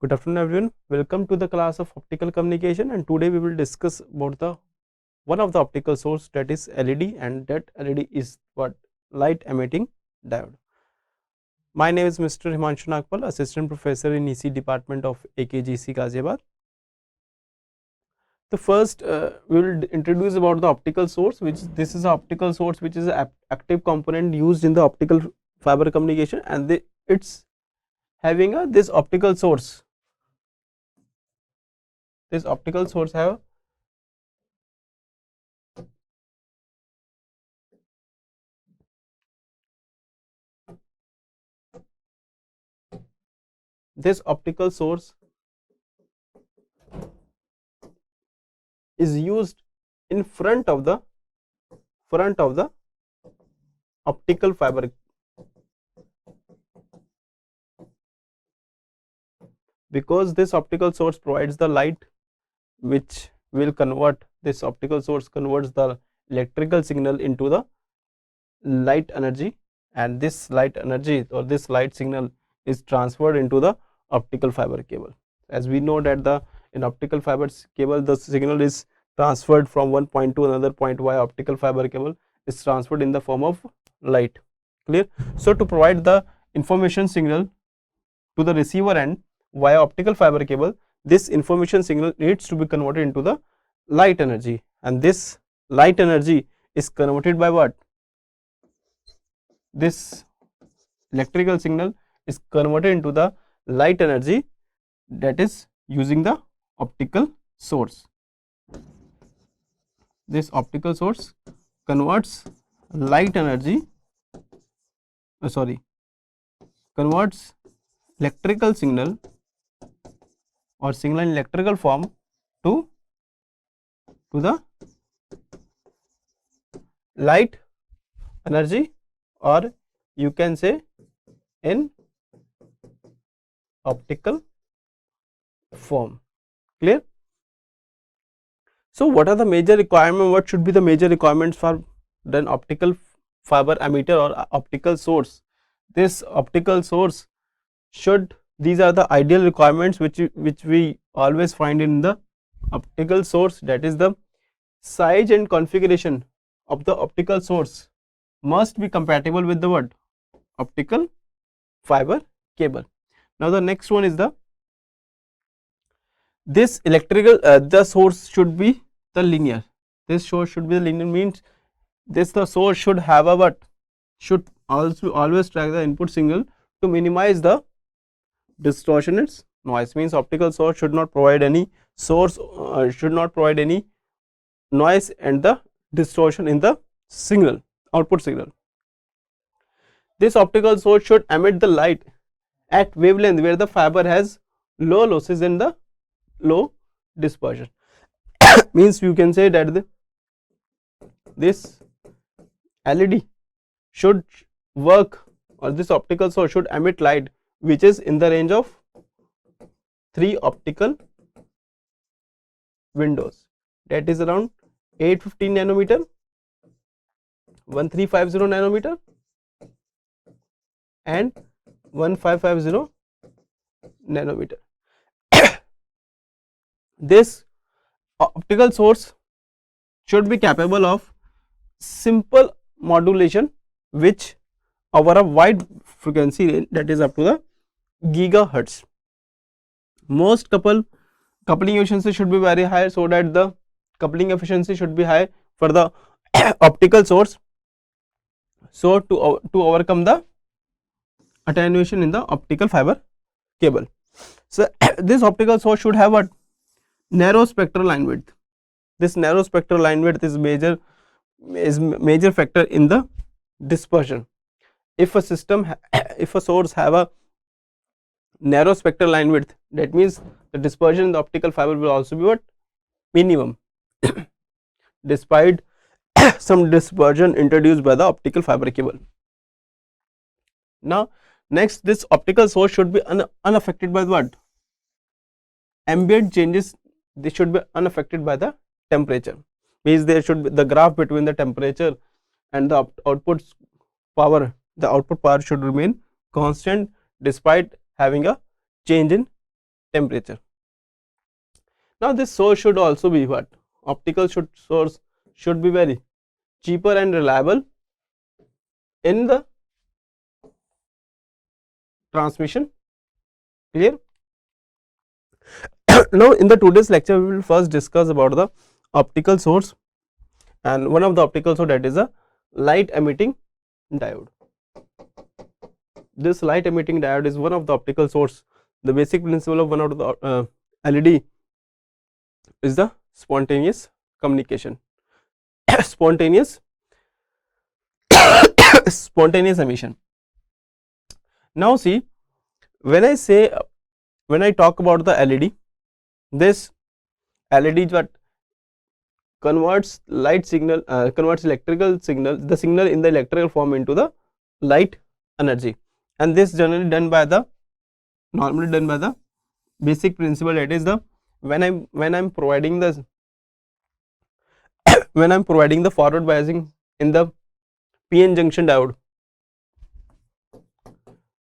Good afternoon everyone, welcome to the class of optical communication, and today we will discuss about the one of the optical source, that is LED, and that LED is what? Light emitting diode. My name is Mr. Himanshu Nagpal, assistant professor in EC department of AKGEC Ghaziabad. The first we will introduce about the optical source, which this is an optical source which is an active component used in the optical fiber communication, and it's having this optical source. This optical source have this optical source is used in front of the optical fiber, because this optical source provides the light which will convert, this optical source converts the electrical signal into the light energy, and this light energy or this light signal is transferred into the optical fiber cable. As we know that in optical fiber cable the signal is transferred from one point to another point via optical fiber cable is transferred in the form of light. Clear? So to provide the information signal to the receiver end via optical fiber cable, this information signal needs to be converted into the light energy, and this light energy is converted by what? This electrical signal is converted into the light energy, that is using the optical source. This optical source converts light energy, converts electrical signal or signal in electrical form to the light energy, or you can say in optical form. Clear? So what are the major requirements? What should be the major requirements for an optical fiber emitter or optical source? This optical source should, these are the ideal requirements which we always find in the optical source, that is the size and configuration of the optical source must be compatible with the what? Optical fiber cable. Now the next one is this electrical the source should be the linear. This source should be the linear, means the source should have a what? Should also always track the input signal to minimize the distortion its noise. Means optical source should not provide any noise and the distortion in the signal, output signal. This optical source should emit the light at wavelength where the fiber has low losses and the low dispersion. Means you can say that this LED should work, or this optical source should emit light which is in the range of 3 optical windows, that is around 815 nanometer, 1350 nanometer and 1550 nanometer. This optical source should be capable of simple modulation which over a wide frequency range, that is up to the gigahertz. Most coupling efficiency should be very high, so that the coupling efficiency should be high for the optical source, so to overcome the attenuation in the optical fiber cable. So this optical source should have a narrow spectral line width. This narrow spectral line width is major factor in the dispersion. If a source have a narrow spectral line width, that means the dispersion in the optical fiber will also be what? Minimum despite some dispersion introduced by the optical fiber cable. Now next, this optical source should be unaffected by what? Ambient changes. They should be unaffected by the temperature. Means there should be the graph between the temperature and the output power. The output power should remain constant despite having a change in temperature. Now this source should also be what? Optical source should be very cheaper and reliable in the transmission. Clear? Now in the today's lecture we will first discuss about the optical source, and one of the optical source, that is a light emitting diode. This light emitting diode is one of the optical source. The basic principle of one of the LED is the spontaneous communication, spontaneous emission. Now see, when I talk about the LED, this LED is what? Converts light signal, converts electrical signal, the signal in the electrical form into the light energy, and this generally normally done by the basic principle, that is the when I'm providing the when I'm providing the forward biasing in the PN junction diode,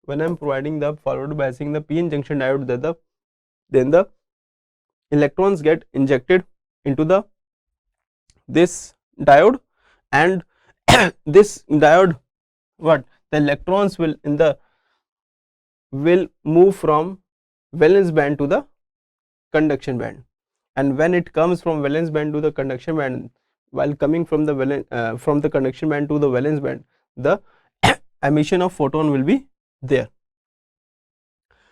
when I'm providing the forward biasing in the PN junction diode, then the electrons get injected into this diode, and this diode, what? The electrons will move from valence band to the conduction band, and when it comes from valence band to the conduction band, while coming from the conduction band to the valence band, the emission of photon will be there.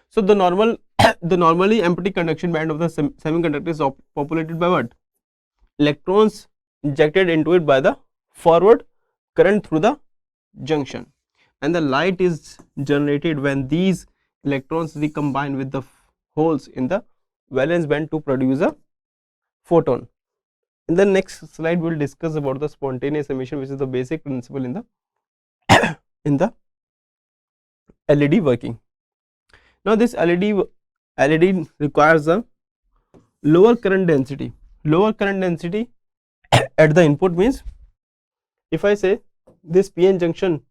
So the normally empty conduction band of the semiconductor is populated by what? Electrons injected into it by the forward current through the junction, and the light is generated when these electrons recombine with the holes in the valence band to produce a photon. In the next slide we will discuss about the spontaneous emission, which is the basic principle in the in the LED working. Now this LED requires a lower current density. Lower current density at the input means, if I say this PN junction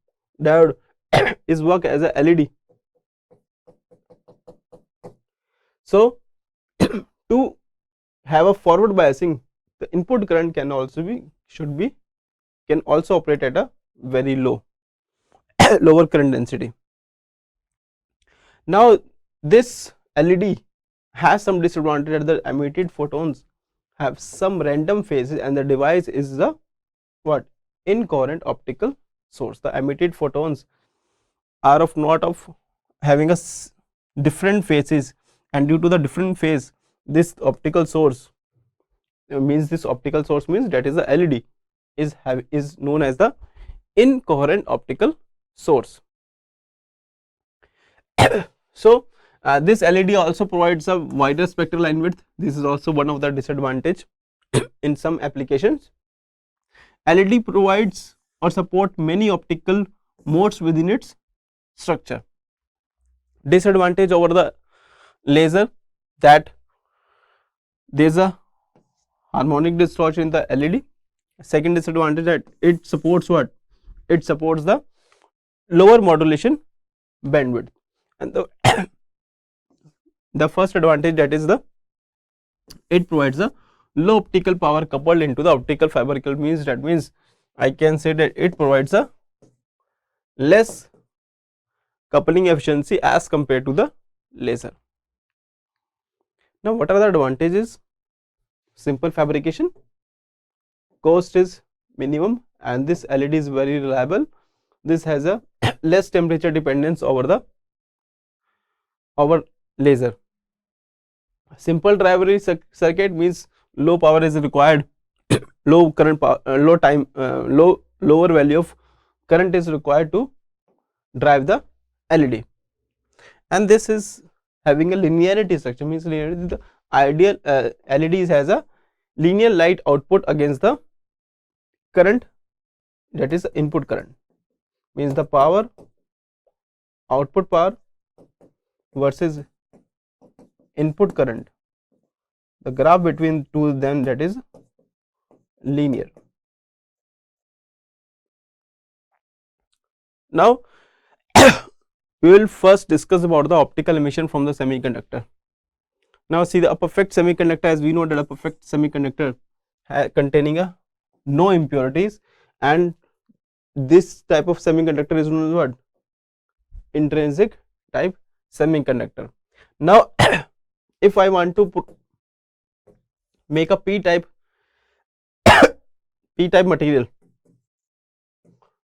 diode is work as a LED, so to have a forward biasing, the input current can also operate at a very lower current density. Now this LED has some disadvantage, that the emitted photons have some random phases, and the device is the what? Incoherent optical source. The emitted photons are not of having a different phases, and due to the different phase, this optical source means that is the LED is known as the incoherent optical source. So this LED also provides a wider spectral line width. This is also one of the disadvantage in some applications. LED provides or support many optical modes within its structure. Disadvantage over the laser, that there is a harmonic distortion in the LED. Second disadvantage, that it supports what? It supports the lower modulation bandwidth, and the first advantage, that is it provides a low optical power coupled into the optical fiber cable, means I can say that it provides a less coupling efficiency as compared to the laser. Now what are the advantages? Simple fabrication, cost is minimum, and this LED is very reliable. This has a less temperature dependence over laser. Simple driver circuit means low power is required, low current power, lower value of current is required to drive the LED, and this is having a linearity structure, means linearity, the ideal LEDs has a linear light output against the current, that is input current, means the power, output power versus input current, the graph between two of them, that is linear. Now we will first discuss about the optical emission from the semiconductor. Now see the perfect semiconductor, as we know that a perfect semiconductor containing a no impurities, and this type of semiconductor is known as what? Intrinsic type semiconductor. Now if I want to make a p-type material,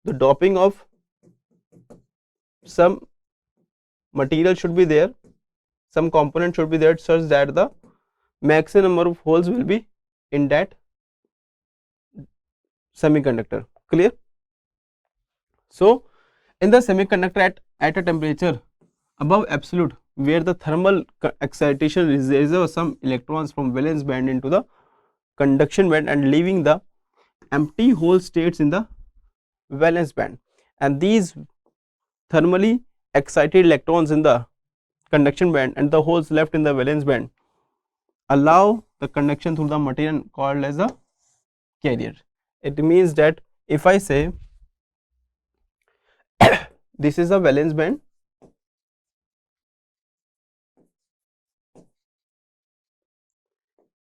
the doping of some material should be there, some component should be there such that the maximum number of holes will be in that semiconductor. Clear? So in the semiconductor at a temperature above absolute, where the thermal excitation reserves some electrons from valence band into the conduction band and leaving the empty hole states in the valence band, and these thermally excited electrons in the conduction band and the holes left in the valence band allow the conduction through the material called as a carrier. It means that if I say this is a valence band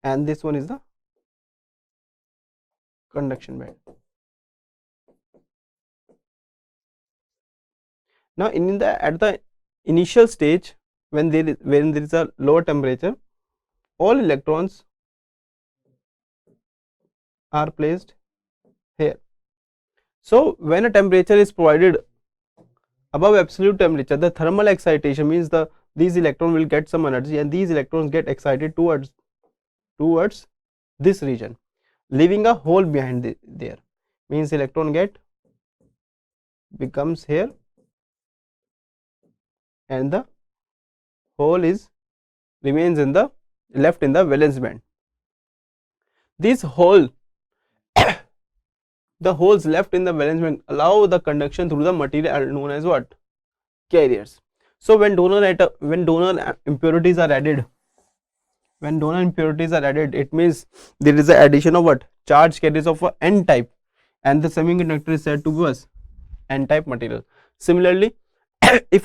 and this one is the conduction band. Now at the initial stage, when there is a lower temperature, all electrons are placed here. So when a temperature is provided above absolute temperature, the thermal excitation means these electrons will get some energy, and these electrons get excited towards this region, leaving a hole behind there, means electron becomes here and the hole remains left in the valence band. This hole the holes left in the valence band allow the conduction through the material known as what? Carriers. So when donor impurities are added, it means there is an addition of what? Charge carriers of a n type, and the semiconductor is said to be as n type material. Similarly, if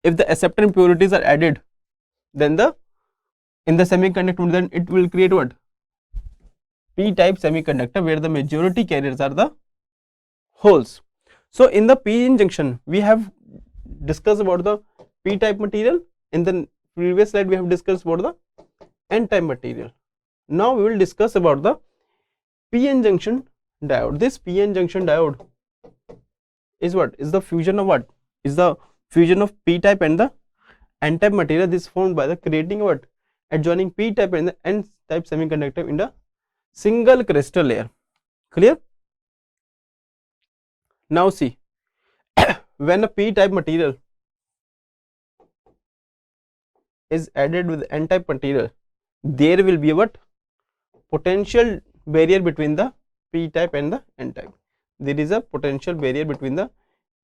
the acceptor impurities are added, then in the semiconductor, then it will create what? P-type semiconductor, where the majority carriers are the holes. So in the p-n junction, we have discussed about the p-type material. In the previous slide, we have discussed about the n-type material. Now we will discuss about the p-n junction diode. This p-n junction diode is what? Is the fusion of what? Is the fusion of p-type and the n-type material. This is formed by the creating what? Adjoining p-type and the n-type semiconductor in the single crystal layer. Clear? Now see, when a p-type material is added with n-type material, there will be a what? Potential barrier between the p-type and the n-type. There is a potential barrier between the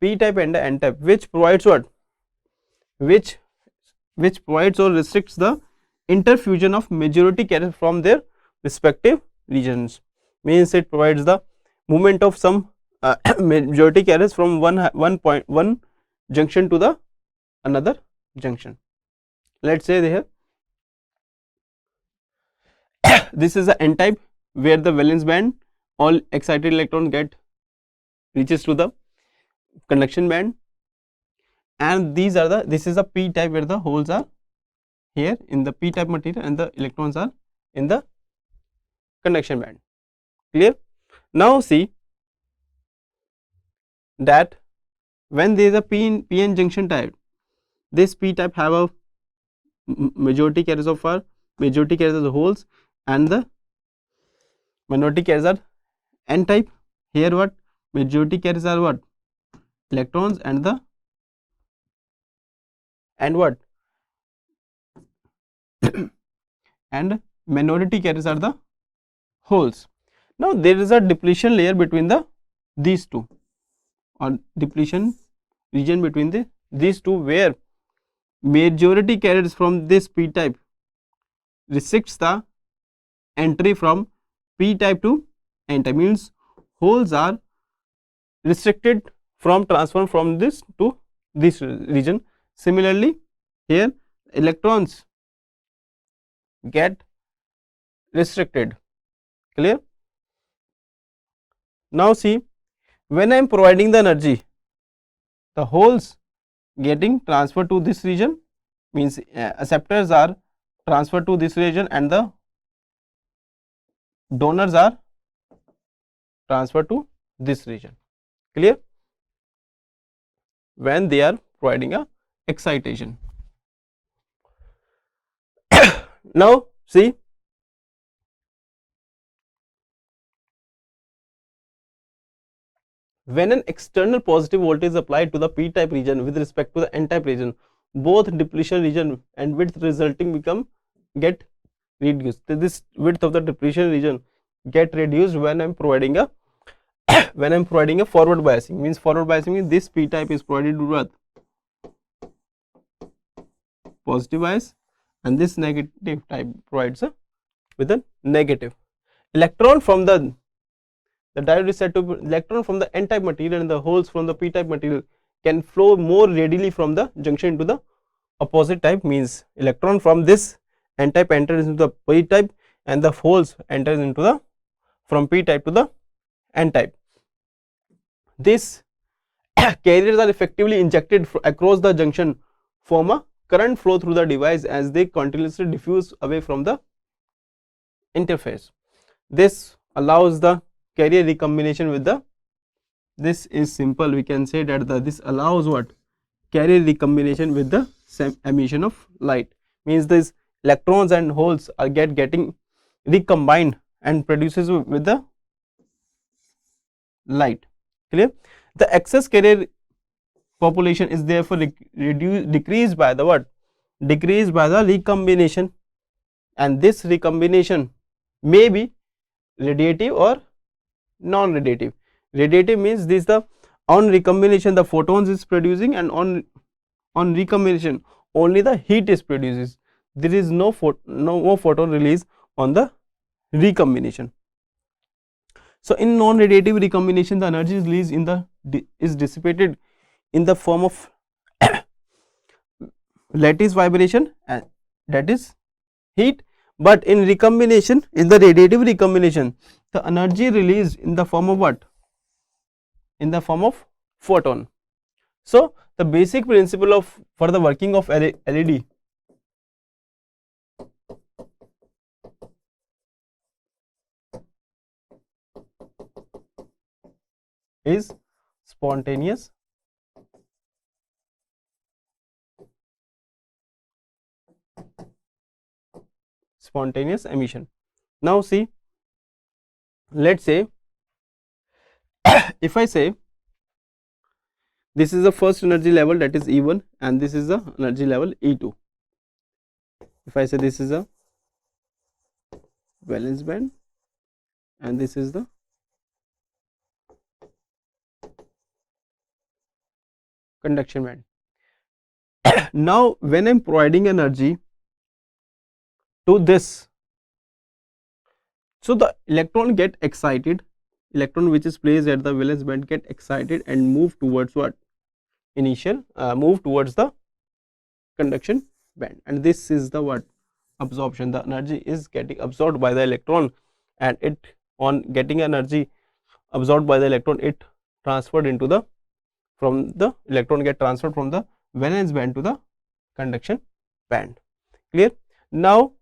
p-type and the n-type, which provides what? Which provides or restricts the interfusion of majority carriers from their respective regions. Means it provides the movement of some majority carriers from one junction to the another junction. Let's say here this is the n type, where the valence band, all excited electrons reaches to the conduction band, and this is the p type, where the holes are here in the p type material and the electrons are in the conduction band. Clear? Now see that when there is a p-n junction type, this p type have a majority carriers of the holes, and the minority carriers are n type. Here what? Majority carriers are what? Electrons, and what? And minority carriers are the holes. Now there is a depletion layer between these two, or depletion region between these two, where majority carriers from this p type restricts the entry from p type to n type, means holes are restricted from transfer from this to this region. Similarly here electrons get restricted. Clear? Now see, when I am providing the energy, the holes getting transferred to this region, means acceptors are transferred to this region and the donors are transferred to this region. Clear? When they are providing a excitation. Now see, when an external positive voltage is applied to the p-type region with respect to the n-type region, both depletion region and width resulting get reduced. So this width of the depletion region get reduced when I am providing a when I am providing a forward biasing. Means forward biasing means this p-type is provided with positive bias and this negative type provides with a negative. Electron from the diode is said to be electron from the n-type material and the holes from the p-type material can flow more readily from the junction into the opposite type. Means electron from this n-type enters into the p-type and the holes enters into the from p-type to the n-type. These carriers are effectively injected across the junction, form a current flow through the device as they continuously diffuse away from the interface. This allows the carrier recombination with the, this is simple, we can say that this allows what, carrier recombination with the emission of light. Means these electrons and holes are getting recombined and produces with the light. Clear? The excess carrier population is therefore decreased by the what, decreased by the recombination, and this recombination may be radiative or non-radiative. Radiative means this the on recombination the photons is producing, and on recombination only the heat is produces. There is no more photon release on the recombination. So in non-radiative recombination, the energy is released in the is dissipated in the form of lattice vibration, and that is heat. But in recombination, in the radiative recombination, the energy released in the form of what? In the form of photon. So the basic principle of for the working of LED is spontaneous emission. Now see, let's say if I say this is the first energy level, that is E1, and this is the energy level E2. If I say this is a valence band and this is the conduction band. Now when I am providing energy to this, so the electron get excited, electron which is placed at the valence band get excited and move towards what, initial move towards the conduction band, and this is the what, absorption. The energy is getting absorbed by the electron, and it on getting energy absorbed by the electron, it transferred into the, from the electron get transferred from the valence band to the conduction band. Clear? Now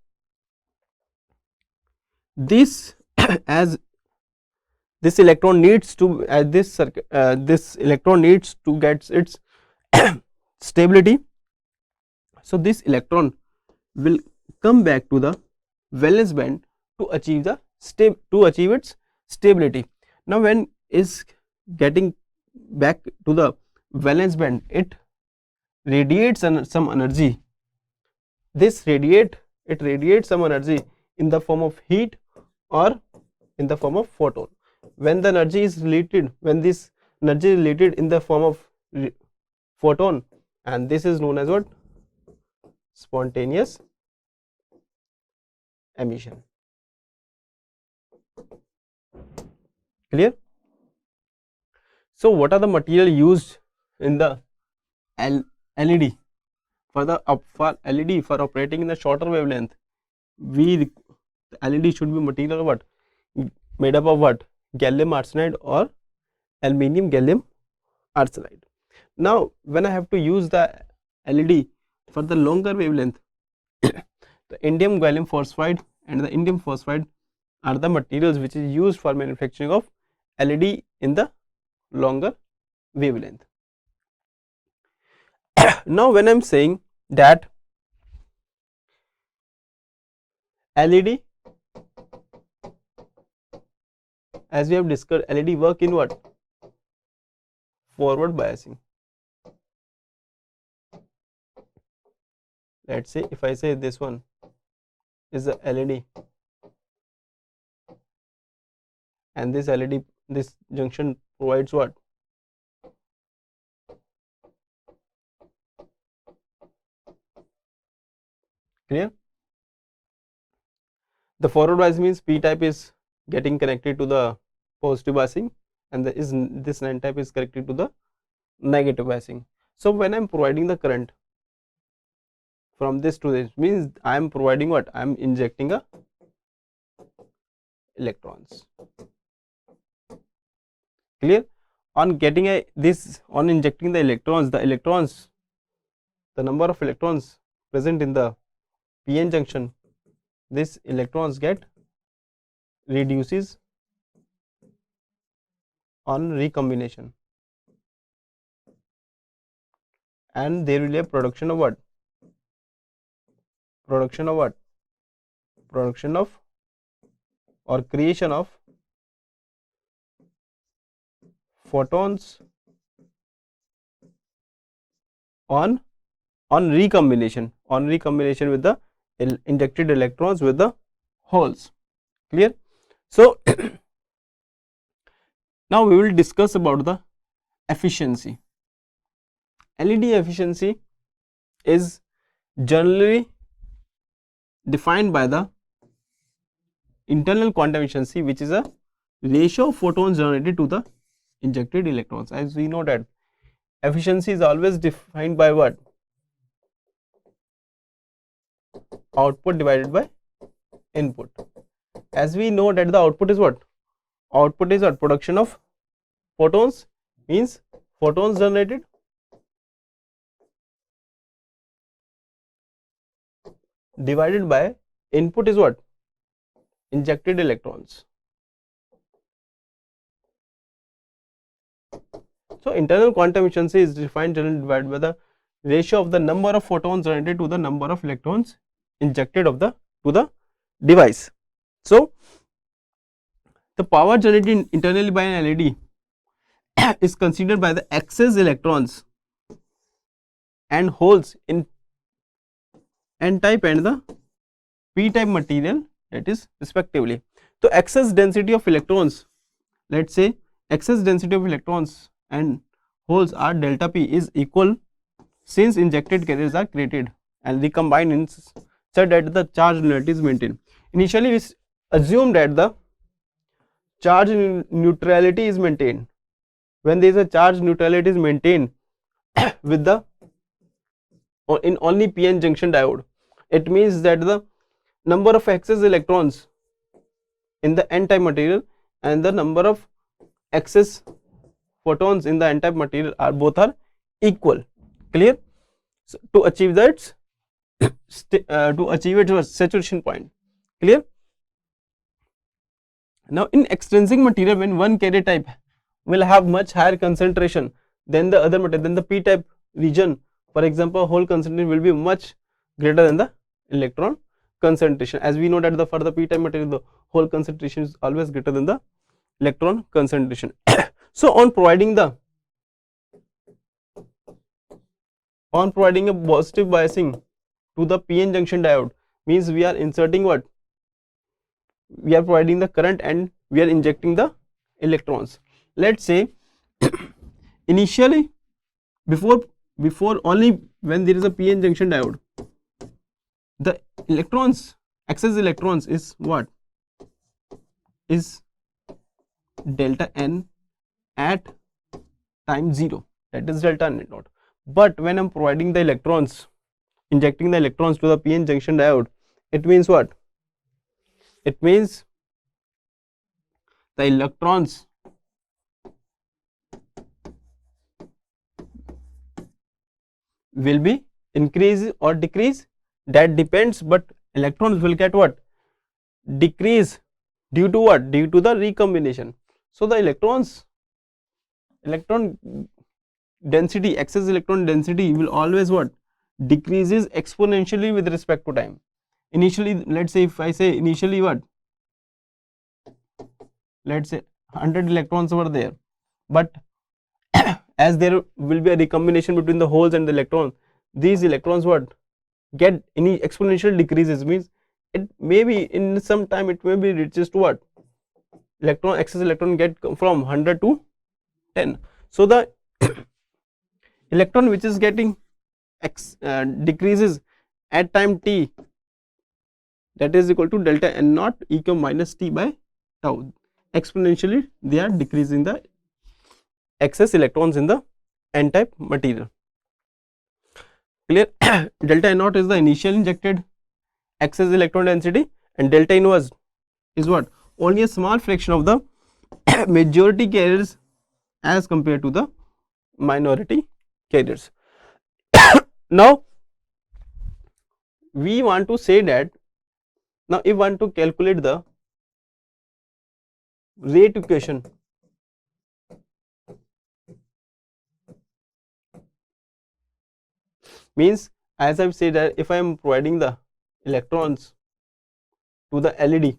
this as this electron needs to this electron needs to get its stability, so this electron will come back to the valence band to achieve the its stability. Now when is getting back to the valence band, it radiates some energy. This radiates some energy in the form of heat or in the form of photon. When the energy is related, when this energy is related in the form of photon, and this is known as what, spontaneous emission. Clear? So what are the material used in the LED for the for LED for operating in the shorter wavelength, the LED should be material of what? Made up of what? Gallium arsenide or aluminium gallium arsenide. Now when I have to use the LED for the longer wavelength, the indium gallium phosphide and the indium phosphide are the materials which is used for manufacturing of LED in the longer wavelength. Now when I am saying that LED, as we have discussed, LED work in what? Forward biasing. Let's say if I say this one is the LED and this LED, this junction provides what? Clear? The forward bias means P type is getting connected to the positive biasing and this N type is connected to the negative biasing. So when I am providing the current from this to this, means I am providing what? I am injecting a electrons. Clear? On getting on injecting the electrons, the number of electrons present in the PN junction, this electrons get reduces on recombination, and there will be a production of what? Production of what? Production of or creation of photons on recombination with the injected electrons with the holes. Clear? So now we will discuss about the efficiency. LED efficiency is generally defined by the internal quantum efficiency, which is a ratio of photons generated to the injected electrons. As we know that efficiency is always defined by what? Output divided by input. As we know that the output is what? Output is what? Production of photons, means photons generated divided by input is what? Injected electrons. So internal quantum efficiency is defined generally divided by the ratio of the number of photons generated to the number of electrons injected to the device. So the power generated internally by an LED is considered by the excess electrons and holes in N type and the P type material, that is respectively. So excess density of electrons, let's say excess density of electrons and holes are delta P is equal, since injected carriers are created and recombined in such that the charge neutrality is maintained. Initially we assume that the charge neutrality is maintained. When there is a charge neutrality is maintained with the in only PN junction diode, it means that the number of excess electrons in the N type material and the number of excess photons in the N type material are both are equal. Clear? So to achieve that to achieve its saturation point. Clear? Now in extrinsic material, when one carrier type will have much higher concentration than the other material, then the P type region, for example, hole concentration will be much greater than the electron concentration. As we know that for the P type material, the hole concentration is always greater than the electron concentration. So on providing a positive biasing to the PN junction diode, means we are inserting what? We are providing the current and we are injecting the electrons. Let's say initially before only when there is a PN junction diode, the electrons, excess electrons is what? Is delta N at time 0, that is delta N naught. But when I am providing the electrons injecting the electrons to the PN junction diode, it means what? It means the electrons will be increase or decrease, that depends, but electrons will get what? Decrease due to what? Due to the recombination. So the electron density, excess electron density will always what? Decreases exponentially with respect to time. Initially, let's say if I say initially what? Let's say 100 electrons were there, but as there will be a recombination between the holes and the electrons, these electrons what? Get any exponential decreases, means it may be in some time it may be reaches to what? Excess electron get from 100 to 10. So the electron which is getting decreases at time t, that is equal to delta n naught e cube minus t by tau. Exponentially they are decreasing the excess electrons in the n type material. Clear? Delta n naught is the initial injected excess electron density, and delta inverse is what? Only a small fraction of the majority carriers as compared to the minority carriers. Now we want to say that, now if want to calculate the rate equation, means as I've said that if I am providing the electrons to the LED,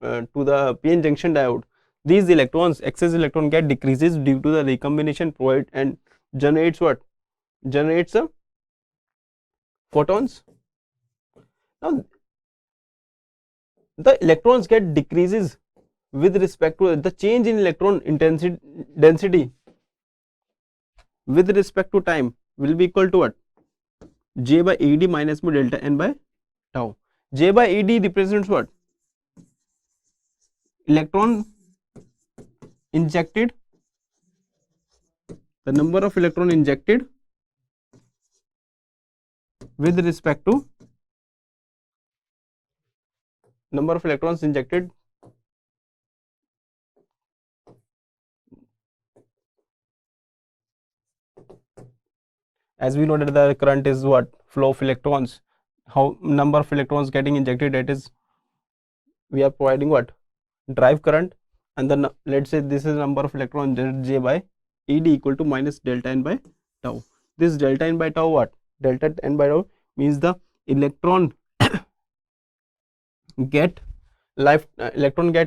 to the PN junction diode, these electrons, excess electron get decreases due to the recombination provide and generates what? Generates a photons. Now the electrons get decreases with respect to the change in electron intensity density with respect to time will be equal to what? J by ED minus mu delta n by tau. J by ED represents what? Electron injected, the number of electron injected with respect to number of electrons injected as we know that the current is what? Flow of electrons. How number of electrons getting injected, that is we are providing what? Drive current, and then let's say this is number of electrons, J by ED equal to minus delta n by tau. This delta n by tau what? Delta n by tau means the electron get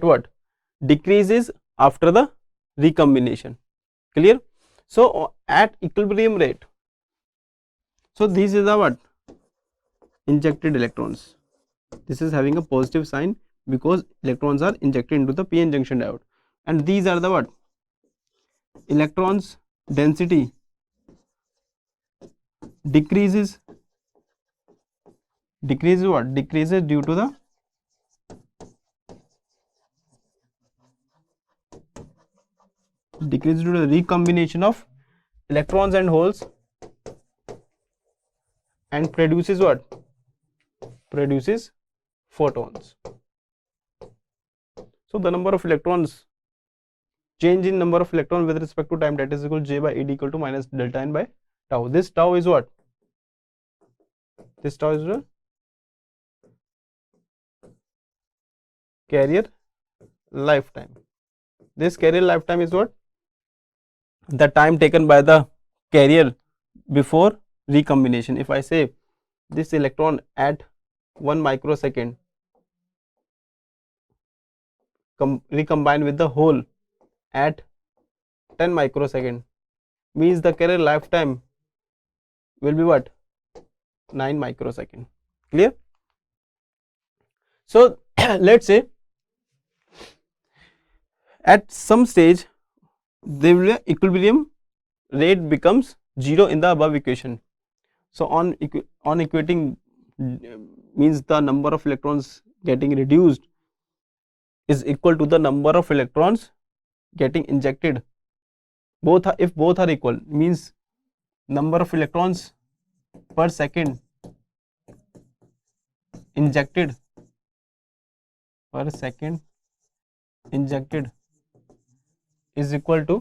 what? Decreases after the recombination. Clear? So at equilibrium rate, so this is the what? Injected electrons. This is having a positive sign because electrons are injected into the PN junction diode, and these are the what? Electrons density decreases what? Decreases due to the recombination of electrons and holes, and produces what? Produces photons. So the number of electrons, change in number of electrons with respect to time, that is equal to J by ED equal to minus delta n by tau. This tau is what? This tau is the carrier lifetime. This carrier lifetime is what? The time taken by the carrier before recombination. If I say this electron at 1 microsecond recombine with the hole at 10 microsecond, means the carrier lifetime will be what? 9 microsecond. Clear? So let's say at some stage there will be equilibrium rate becomes 0 in the above equation. So on equating means the number of electrons getting reduced is equal to the number of electrons getting injected. If both are equal, means number of electrons per second injected per second injected is equal to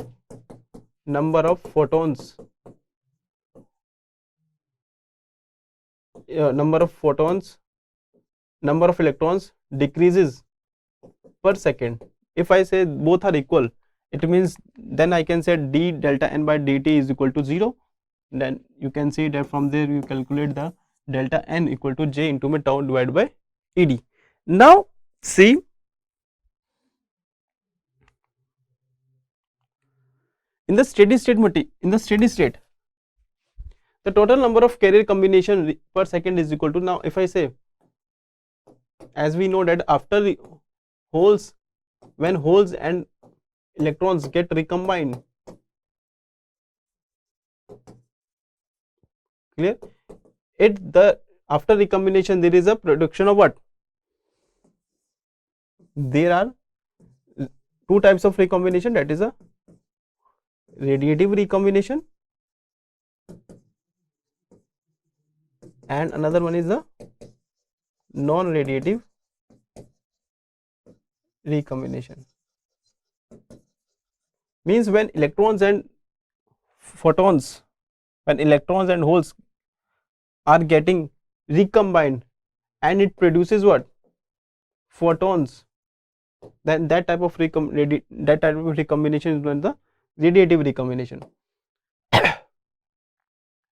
number of photons, number of electrons decreases per second. If I say both are equal, it means then I can say d delta n by dt is equal to 0. Then you can see that from there you calculate the delta n equal to j into tau divided by ed. Now see, in the steady state the total number of carrier combination per second is equal to, now if I say, as we know that after the holes, when holes and electrons get recombined, clear, after recombination there is a production of what? There are two types of recombination, that is a radiative recombination and another one is a non-radiative recombination. Means when electrons and photons, when electrons and holes are getting recombined and it produces what? Photons, then that type of recombination is known as the radiative recombination.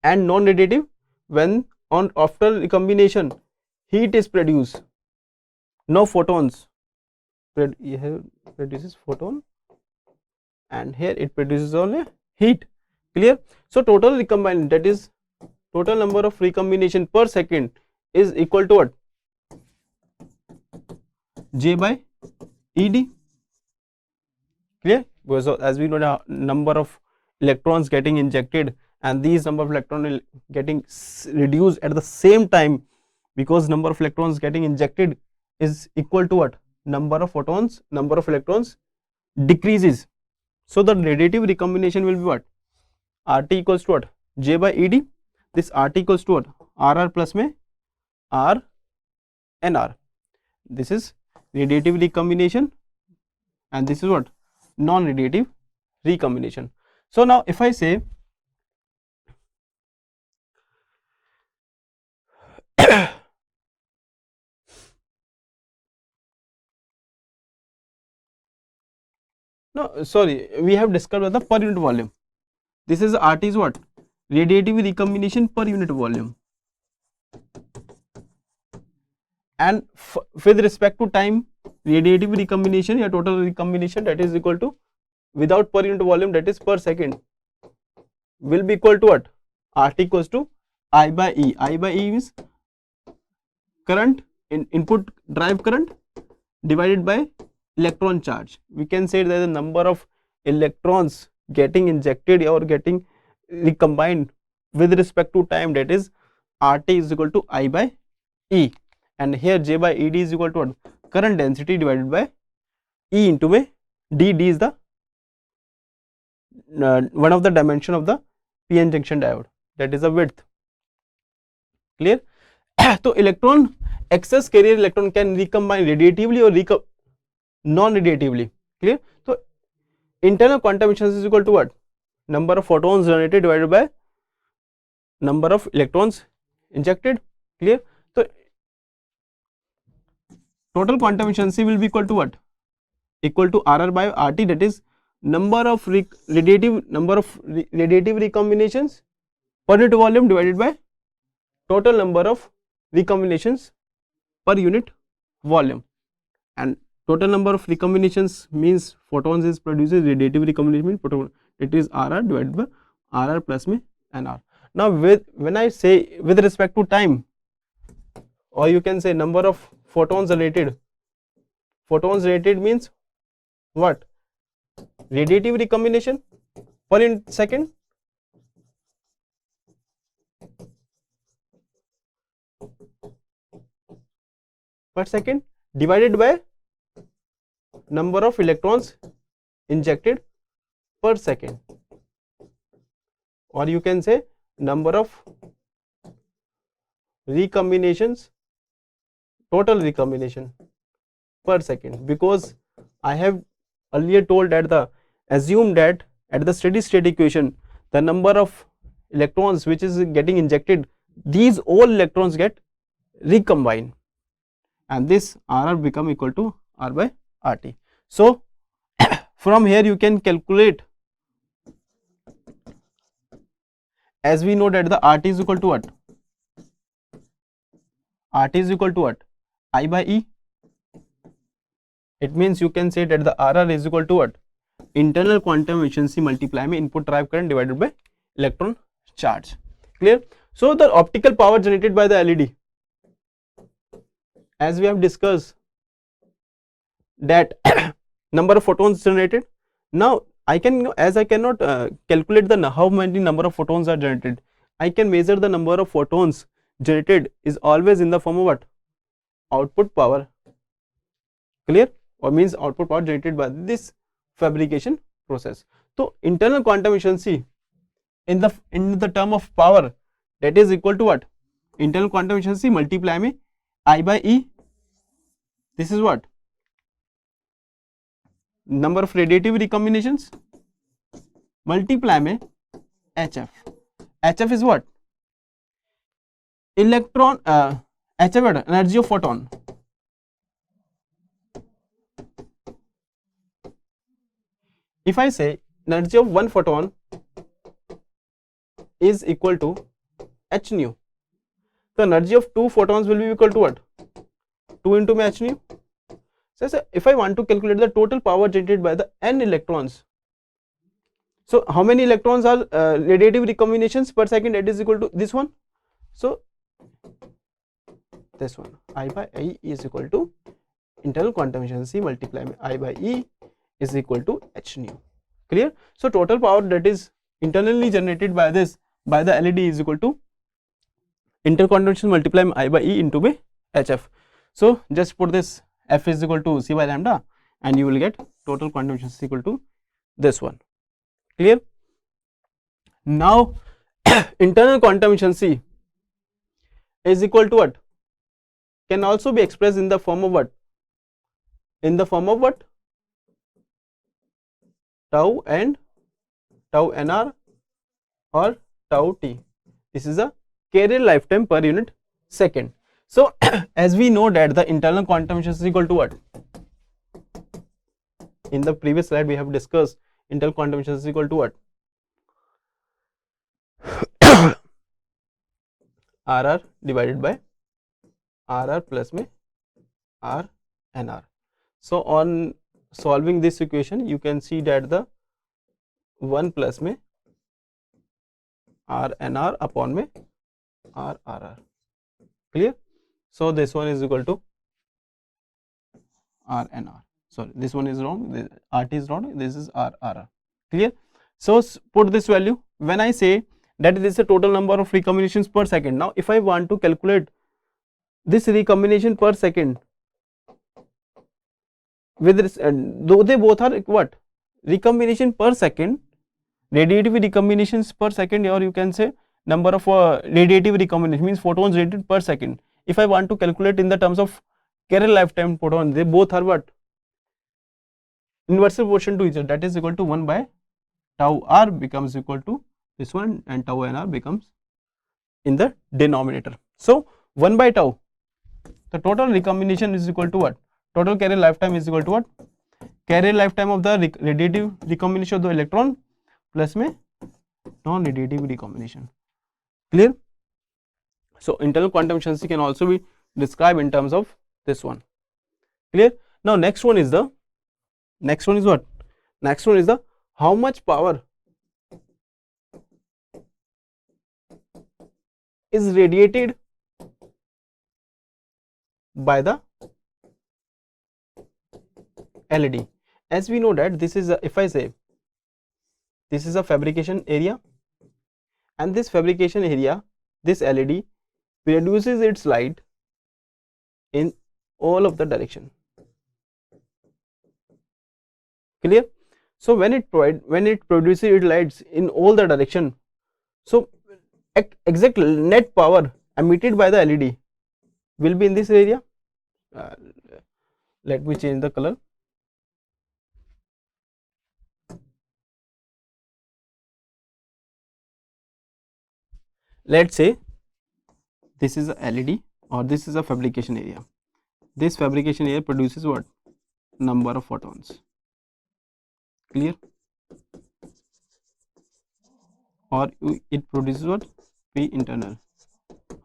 And non-radiative, when after recombination heat is produced, no photons, here produces photon and here it produces only heat, clear. So total recombination, that is total number of recombination per second is equal to what? J by ed, clear, because as we know the number of electrons getting injected and these number of electrons getting reduced at the same time, because number of electrons getting injected is equal to what? Number of photons, number of electrons decreases. So the radiative recombination will be what? RT equals to what? J by ed. This RT equals to what? RR plus में R and R. This is radiative recombination and this is what? Non-radiative recombination. So now if I say no, sorry, we have discovered the per unit volume. This is RT is what? Radiative recombination per unit volume. And with respect to time, radiative recombination or total recombination, that is equal to, without per unit volume, that is per second, will be equal to what? RT equals to I by E. I by E means current, input drive current divided by electron charge. We can say that the number of electrons getting injected or getting recombined with respect to time, that is RT is equal to I by E, and here J by ED is equal to what? Current density divided by E into में D. D is the one of the dimension of the PN junction diode, that is the width, clear. So electron, excess carrier electron can recombine radiatively or non-radiatively, clear. So internal quantum efficiency is equal to what? Number of photons generated divided by number of electrons injected, clear. So total quantum efficiency will be equal to what? Equal to RR by RT, that is number of radiative recombinations per unit volume divided by total number of recombinations per unit volume. And total number of recombinations means photons is produces, radiative recombination means photon, it is RR divided by RR plus में and R. Now when I say with respect to time, or you can say number of photons generated means what? Radiative recombination per unit second divided by number of electrons injected per second, or you can say number of recombinations total recombination per second, because I have earlier told that the assume that at the steady state equation the number of electrons which is getting injected, these all electrons get recombined, and this RR become equal to R by RT. So from here you can calculate, as we know that the RT is equal to what? RT is equal to what? I by E. It means you can say that the RR is equal to what? Internal quantum efficiency multiply में input drive current divided by electron charge. Clear? So the optical power generated by the LED, as we have discussed that number of photons generated. Now I can, as I cannot calculate the how many number of photons are generated, I can measure the number of photons generated is always in the form of what? Output power. Clear? Or means output power generated by this fabrication process. So internal quantum efficiency in the term of power, that is equal to what? Internal quantum efficiency multiply में I by E. This is what? Number of radiative recombinations multiply में HF. HF is what? Electron, HF what? Energy of photon. If I say energy of one photon is equal to h nu, the energy of two photons will be equal to what? 2 into h nu. So if I want to calculate the total power generated by the n electrons, so how many electrons are radiative recombinations per second? That is equal to this one. So this one, I by E is equal to internal quantum efficiency multiply I by E is equal to h nu. Clear? So total power that is internally generated by this, by the LED, is equal to internal quantum efficiency multiply I by E into by HF. So just put this F is equal to C by lambda and you will get total quantum efficiency equal to this one. Clear? Now internal quantum efficiency is equal to what? Can also be expressed in the form of what? In the form of what? Tau and tau nr or tau t. This is a carrier lifetime per unit second. So as we know that the internal quantum efficiency is equal to what? In the previous slide we have discussed internal quantum efficiency is equal to what? RR divided by RR plus में R nr. So on solving this equation you can see that the 1 plus में R nr upon में R RR. Clear? So this one is equal to R nr. Sorry, this one is wrong, this RT is wrong, this is R RR. Clear? So put this value when I say that this is the total number of recombinations per second. Now if I want to calculate this recombination per second with this, though they both are what? Recombination per second, radiative recombinations per second, or you can say number of radiative recombination means photons radiated per second. If I want to calculate in the terms of carrier lifetime photon, they both are what? Inversely proportional to each other, that is equal to 1 by tau r becomes equal to this one and tau nr becomes in the denominator. So 1 by tau, the total recombination is equal to what? Total carrier lifetime is equal to what? Carrier lifetime of the radiative recombination of the electron plus में non-radiative recombination. Clear? So internal quantum efficiency can also be described in terms of this one. Clear? Now next one is what? Next one is the how much power is radiated by the LED. As we know that this is a, if I say this is a fabrication area, and this fabrication area, this LED produces its light in all of the direction. Clear? So when it produces its lights in all the direction, so exact net power emitted by the LED will be in this area. uh, let me change the color. Let's say this is a LED or this is a fabrication area. This fabrication area produces what? Number of photons. Clear? Or it produces what? P internal.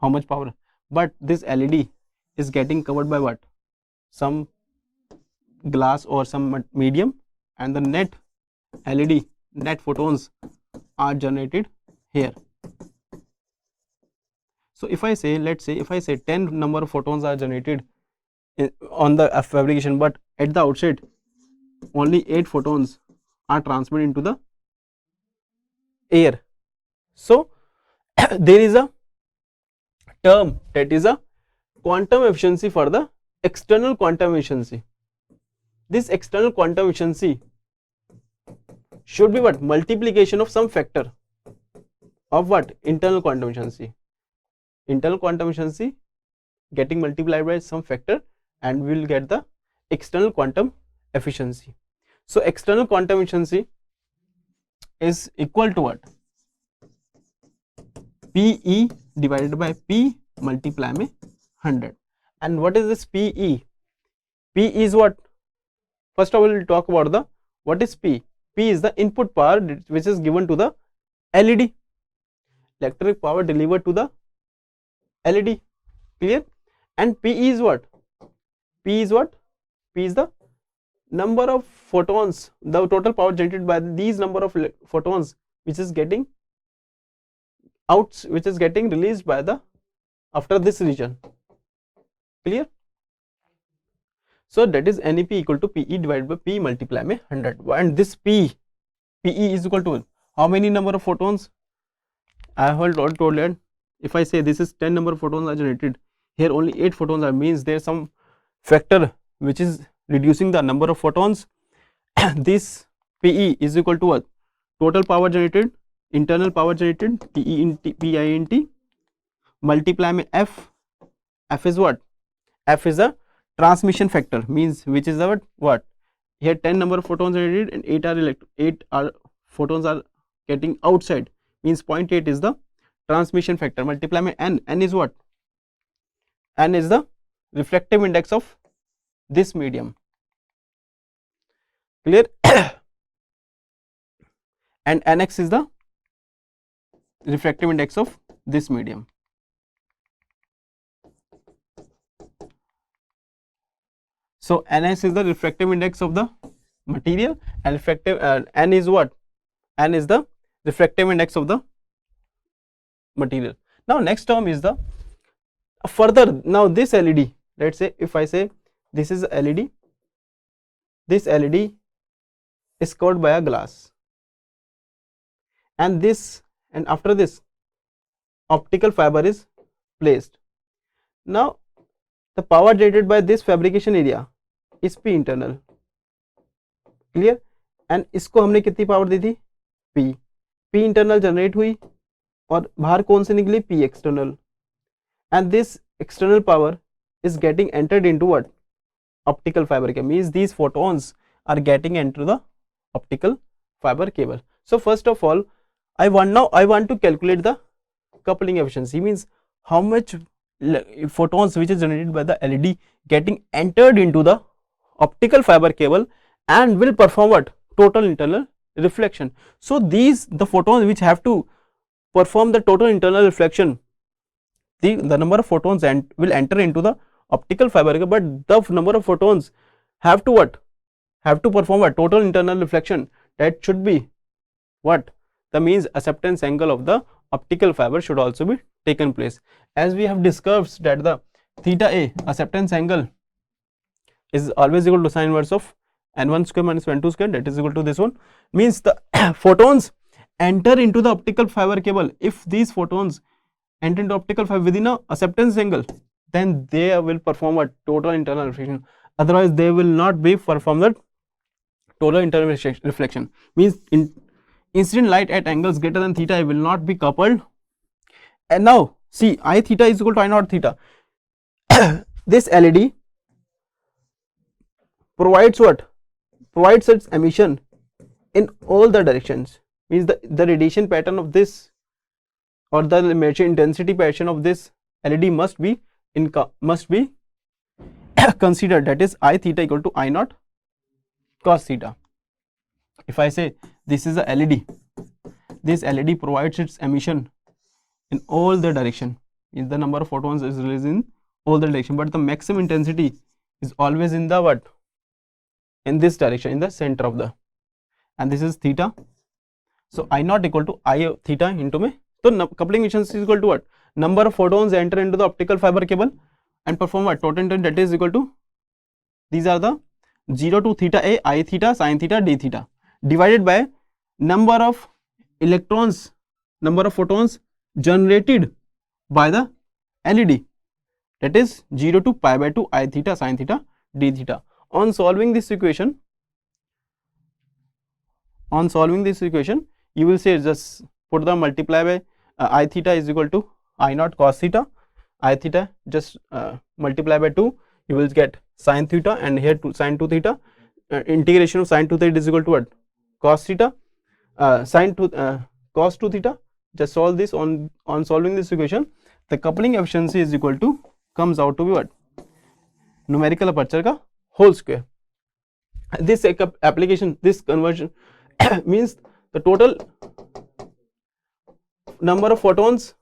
How much power? But this LED is getting covered by what? Some glass or some medium, and the net LED, net photons are generated here. So if I say, let's say, if I say 10 number of photons are generated on the fabrication, but at the outset only 8 photons are transmitted into the air. So there is a term that is a quantum efficiency for the external quantum efficiency. This external quantum efficiency should be what? Multiplication of some factor of what? Internal quantum efficiency. Internal quantum efficiency getting multiplied by some factor, and we will get the external quantum efficiency. So external quantum efficiency is equal to what? PE divided by P multiply में 100. And what is this PE? P is what? First of all, we will talk about the what is P. P is the input power which is given to the LED, electric power delivered to the LED. Clear? And P is what? P is what? P is the number of photons, the total power generated by these number of photons which is getting out, which is getting released by the after this region. Clear? So that is NEP equal to PE divided by P multiply में 100. And this PE is equal to how many number of photons? I have told that if I say this is 10 number of photons are generated, here only 8 photons are, means there is some factor which is reducing the number of photons. This PE is equal to what? Total power generated, internal power generated, PINT multiply में F is what? F is a transmission factor, means which is the what? Here 10 number of photons are generated and 8 photons are getting outside, means 0.8 is the transmission factor, multiply में N is what? N is the refractive index of this medium. Clear? And Nx is the refractive index of this medium. So Ns is the refractive index of the material, and refractive N is what? N is the refractive index of the material. Now next term is the further. Now this LED, let's say if I say this is LED, this LED is covered by a glass, and this, and after this optical fiber is placed. Now the power generated by this fabrication area is P internal. Clear? And इसको हमने कितनी power दी थी? P. P internal generate हुई और बाहर कौन से निकली? P external. And this external power is getting entered into what? Optical fiber cable. Means these photons are getting into the optical fiber cable. So first of all, I want to calculate the coupling efficiency, means how much photons which is generated by the LED getting entered into the optical fiber cable and will perform what? Total internal reflection. So these, the photons which have to perform the total internal reflection, the number of photons will enter into the optical fiber cable, but the number of photons have to what? Have to perform a total internal reflection. That should be what? The means acceptance angle of the optical fiber should also be taken place. As we have discussed that the theta A acceptance angle is always equal to sine inverse of n1 square minus n2 square, that is equal to this one. Means the photons enter into the optical fiber cable. If these photons enter into optical fiber within a acceptance angle, then they will perform a total internal reflection. Otherwise they will not be perform the total internal reflection. Means incident light at angles greater than theta I will not be coupled. And now see, I theta is equal to I naught theta. This LED provides what? Provides its emission in all the directions, means the radiation pattern of this, or the emission intensity pattern of this LED must be considered, that is I theta equal to I naught cos theta. If I say this is a LED, this LED provides its emission in all the direction, means the number of photons is released in all the direction, but the maximum intensity is always in the what? In this direction, in the center of the, and this is theta. So I naught equal to I theta into me. So coupling efficiency is equal to what? Number of photons enter into the optical fiber cable and perform what? Total intensity, that is equal to, these are the 0 to theta A, I theta, sin theta, d theta, divided by number of electrons, number of photons generated by the LED, that is 0 to pi by 2 I theta, sin theta, d theta. On solving this equation, you will say just put the multiply by I theta is equal to I naught cos theta, I theta just multiply by 2, you will get sin theta, and here to sin 2 theta, integration of sin 2 theta is equal to what? Cos theta, cos 2 theta. Just solve this. On solving this equation, the coupling efficiency is equal to, comes out to be what? Numerical aperture ka whole square. This application, this conversion means the total number of photons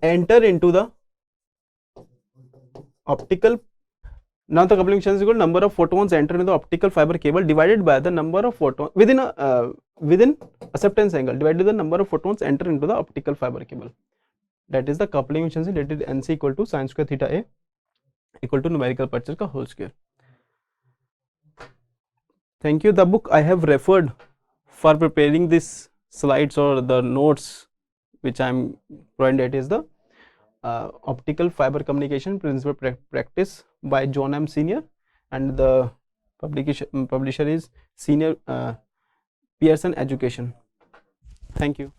enter into the optical, now the coupling efficiency is equal to number of photons enter into the optical fiber cable divided by the number of photons within acceptance angle divided by the number of photons enter into the optical fiber cable. That is the coupling efficiency, that is NC equal to sin square theta A equal to numerical aperture ka whole square. Thank you. The book I have referred for preparing this slides or the notes which I am providing, that is the Optical Fiber Communication Principle Practice by John M. Senior, and the publisher is Senior Pearson Education. Thank you.